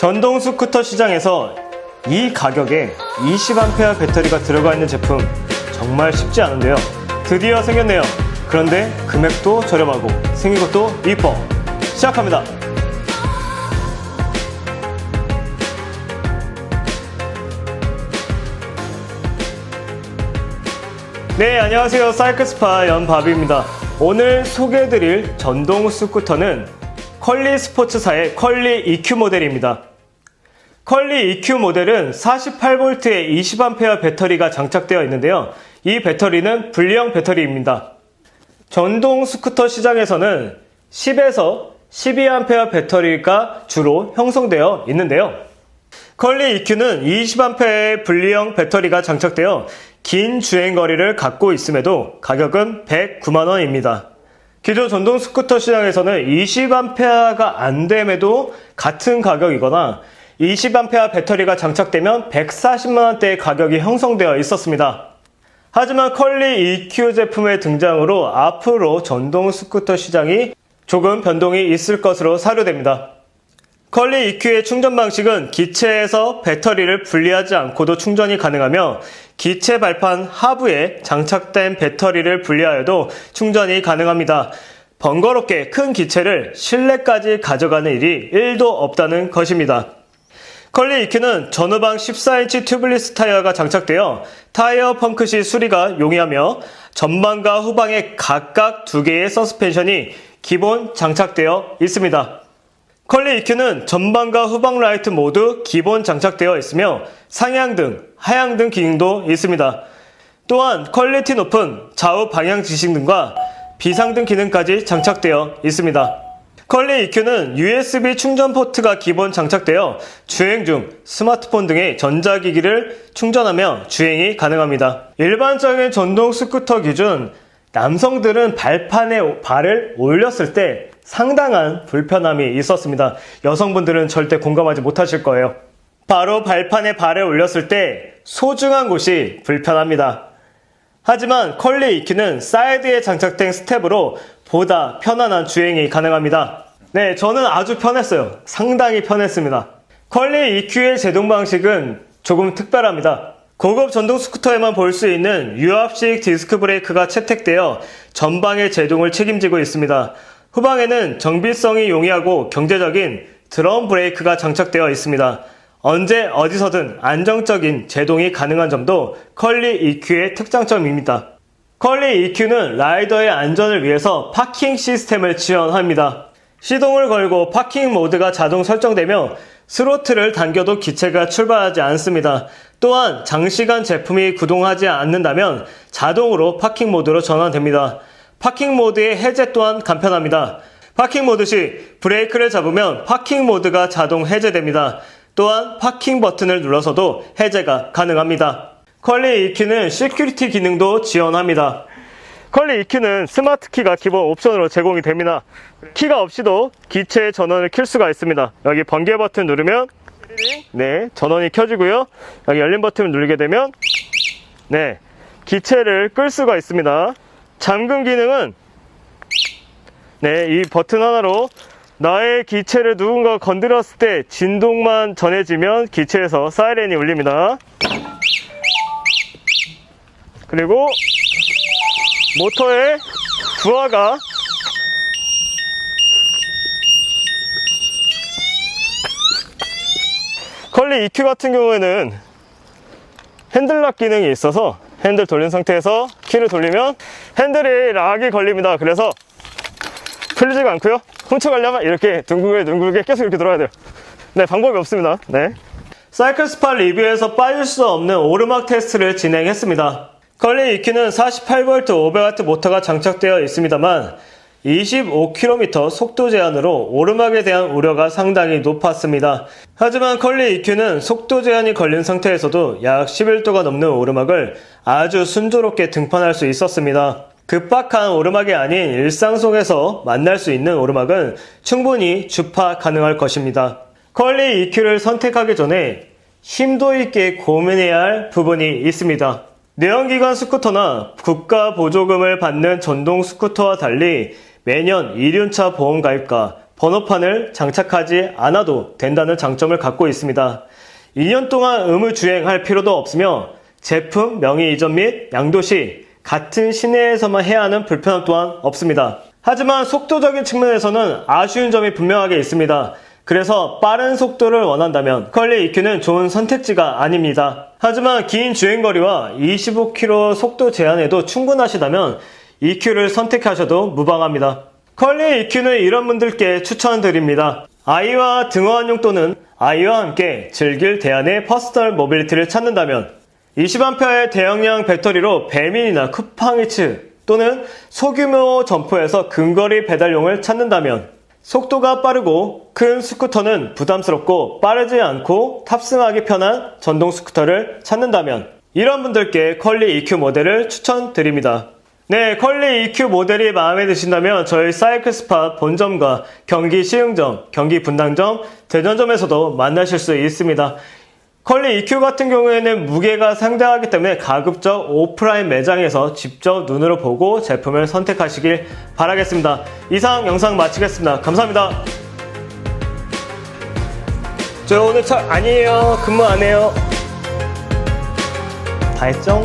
전동 스쿠터 시장에서 이 가격에 20A 배터리가 들어가 있는 제품 정말 쉽지 않은데요. 드디어 생겼네요. 그런데 금액도 저렴하고 생긴 것도 이뻐. 시작합니다. 네, 안녕하세요. 사이클스파 연바비입니다. 오늘 소개해드릴 전동 스쿠터는 컬리 스포츠사의 컬리 EQ 모델입니다. 컬리 EQ 모델은 48V의 20A 배터리가 장착되어 있는데요. 이 배터리는 분리형 배터리입니다. 전동 스쿠터 시장에서는 10에서 12A 배터리가 주로 형성되어 있는데요. 컬리 EQ는 20A의 분리형 배터리가 장착되어 긴 주행거리를 갖고 있음에도 가격은 109만원입니다. 기존 전동 스쿠터 시장에서는 20A가 안 됨에도 같은 가격이거나 20A 배터리가 장착되면 140만원대의 가격이 형성되어 있었습니다. 하지만 컬리 EQ 제품의 등장으로 앞으로 전동 스쿠터 시장이 조금 변동이 있을 것으로 사료됩니다. 컬리 EQ의 충전 방식은 기체에서 배터리를 분리하지 않고도 충전이 가능하며 기체 발판 하부에 장착된 배터리를 분리하여도 충전이 가능합니다. 번거롭게 큰 기체를 실내까지 가져가는 일이 1도 없다는 것입니다. 컬리 EQ는 전후방 14인치 튜블리스 타이어가 장착되어 타이어 펑크 시 수리가 용이하며 전방과 후방에 각각 2개의 서스펜션이 기본 장착되어 있습니다. 컬리 EQ는 전방과 후방 라이트 모두 기본 장착되어 있으며 상향등, 하향등 기능도 있습니다. 또한 퀄리티 높은 좌우 방향 지시등과 비상등 기능까지 장착되어 있습니다. 컬리 EQ는 USB 충전 포트가 기본 장착되어 주행 중 스마트폰 등의 전자기기를 충전하며 주행이 가능합니다. 일반적인 전동 스쿠터 기준 남성들은 발판에 발을 올렸을 때 상당한 불편함이 있었습니다. 여성분들은 절대 공감하지 못하실 거예요. 바로 발판에 발을 올렸을 때 소중한 곳이 불편합니다. 하지만 컬리 EQ는 사이드에 장착된 스텝으로 보다 편안한 주행이 가능합니다. 네, 저는 아주 편했어요. 상당히 편했습니다. 컬리 EQ의 제동 방식은 조금 특별합니다. 고급 전동 스쿠터에만 볼 수 있는 유압식 디스크 브레이크가 채택되어 전방의 제동을 책임지고 있습니다. 후방에는 정비성이 용이하고 경제적인 드럼 브레이크가 장착되어 있습니다. 언제 어디서든 안정적인 제동이 가능한 점도 컬리 EQ의 특장점입니다. 컬리 EQ는 라이더의 안전을 위해서 파킹 시스템을 지원합니다. 시동을 걸고 파킹 모드가 자동 설정되며 스로틀을 당겨도 기체가 출발하지 않습니다. 또한 장시간 제품이 구동하지 않는다면 자동으로 파킹 모드로 전환됩니다. 파킹 모드의 해제 또한 간편합니다. 파킹 모드 시 브레이크를 잡으면 파킹 모드가 자동 해제됩니다. 또한 파킹 버튼을 눌러서도 해제가 가능합니다. 컬리 EQ는 시큐리티 기능도 지원합니다. 컬리 EQ는 스마트 키가 기본 옵션으로 제공이 됩니다. 키가 없이도 기체의 전원을 켤 수가 있습니다. 여기 번개 버튼 누르면 네, 전원이 켜지고요. 여기 열린 버튼을 누르게 되면 네, 기체를 끌 수가 있습니다. 잠금 기능은 네, 이 버튼 하나로 나의 기체를 누군가 건드렸을 때 진동만 전해지면 기체에서 사이렌이 울립니다. 그리고 모터의 부하가 컬리 EQ 같은 경우에는 핸들락 기능이 있어서 핸들 돌린 상태에서 키를 돌리면 핸들이 락이 걸립니다. 그래서 풀리지가 않고요. 훔쳐가려면 이렇게 둥글게 계속 이렇게 돌아야 돼요. 네, 방법이 없습니다. 네. 사이클스파 리뷰에서 빠질 수 없는 오르막 테스트를 진행했습니다. 컬리 EQ는 48V 500W 모터가 장착되어 있습니다만 25km 속도 제한으로 오르막에 대한 우려가 상당히 높았습니다. 하지만 컬리 EQ는 속도 제한이 걸린 상태에서도 약 11도가 넘는 오르막을 아주 순조롭게 등판할 수 있었습니다. 급박한 오르막이 아닌 일상 속에서 만날 수 있는 오르막은 충분히 주파 가능할 것입니다. 컬리 EQ를 선택하기 전에 심도 있게 고민해야 할 부분이 있습니다. 내연기관 스쿠터나 국가 보조금을 받는 전동 스쿠터와 달리 매년 1륜차 보험 가입과 번호판을 장착하지 않아도 된다는 장점을 갖고 있습니다. 2년 동안 의무주행할 필요도 없으며 제품 명의 이전 및 양도 시 같은 시내에서만 해야 하는 불편함 또한 없습니다. 하지만 속도적인 측면에서는 아쉬운 점이 분명하게 있습니다. 그래서 빠른 속도를 원한다면 컬리 EQ는 좋은 선택지가 아닙니다. 하지만 긴 주행거리와 25km 속도 제한에도 충분하시다면 EQ를 선택하셔도 무방합니다. 컬리 EQ는 이런 분들께 추천드립니다. 아이와 등어환용 또는 아이와 함께 즐길 대안의 퍼스널 모빌리티를 찾는다면 20A의 대용량 배터리로 배민이나 쿠팡이츠 또는 소규모 점포에서 근거리 배달용을 찾는다면 속도가 빠르고 큰 스쿠터는 부담스럽고 빠르지 않고 탑승하기 편한 전동 스쿠터를 찾는다면 이런 분들께 컬리 EQ 모델을 추천드립니다. 네, 컬리 EQ 모델이 마음에 드신다면 저희 사이클스팟 본점과 경기 시흥점, 경기 분당점, 대전점에서도 만나실 수 있습니다. 컬리 EQ 같은 경우에는 무게가 상당하기 때문에 가급적 오프라인 매장에서 직접 눈으로 보고 제품을 선택하시길 바라겠습니다. 이상 영상 마치겠습니다. 감사합니다. 저 오늘 아니에요. 근무 안 해요. 다 했죠?